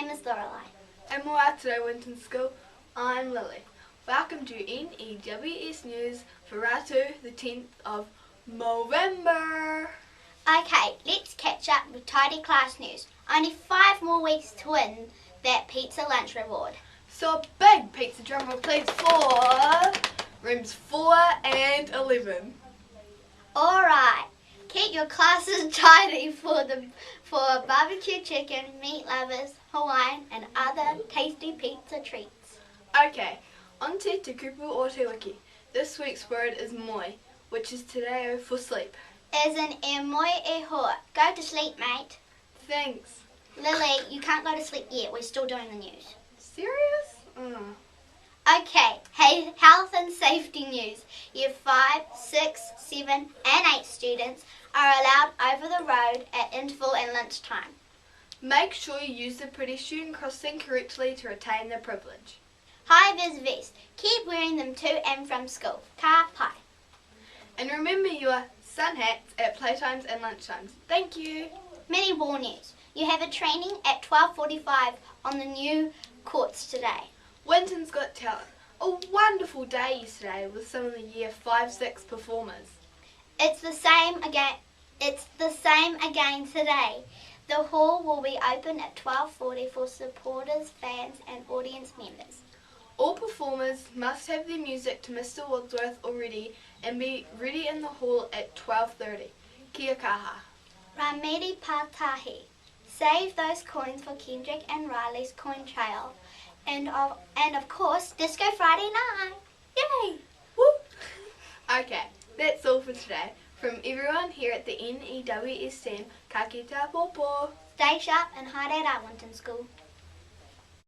name is Loralye. And more today, Winton School. I'm Lily. Welcome to N.E.W.S News for Ratu, the 10th of Mow-vember. Okay, let's catch up with tidy class news. Only 5 more weeks to win that pizza lunch reward. So a big pizza drum roll please for rooms 4 and 11. Alright, keep your classes tidy for barbecue chicken, meat lovers, Hawaiian and other tasty pizza treats. Okay, on to Te Kupu or Te Wiki. This week's word is moi, which is te reo for sleep. As in e moi e hoa. Go to sleep, mate. Thanks. Lily, you can't go to sleep yet. We're still doing the news. Serious? Okay, hey, health and safety news. Year 5, 6, 7 and 8 students are allowed over the road at interval and lunchtime. Make sure you use the pedestrian crossing correctly to retain the privilege. High-vis vest. Keep wearing them to and from school. Ka pai. And remember your sun hats at playtimes and lunchtimes. Thank you. Mini ball news. You have a training at 12:45 on the new courts today. Winton's Got Talent. A wonderful day yesterday with some of the year 5-6 performers. It's the same again today. The hall will be open at 12:40 for supporters, fans and audience members. All performers must have their music to Mr. Wadsworth already and be ready in the hall at 12:30. Kia kaha. Ramiri Patahi. Save those coins for Kendrick and Riley's coin trail. And of course, Disco Friday night. Yay! Woo! Okay, that's all for today. From everyone here at the N.E.W.S team, ka kite popo. Stay sharp and haere rā, Winton School.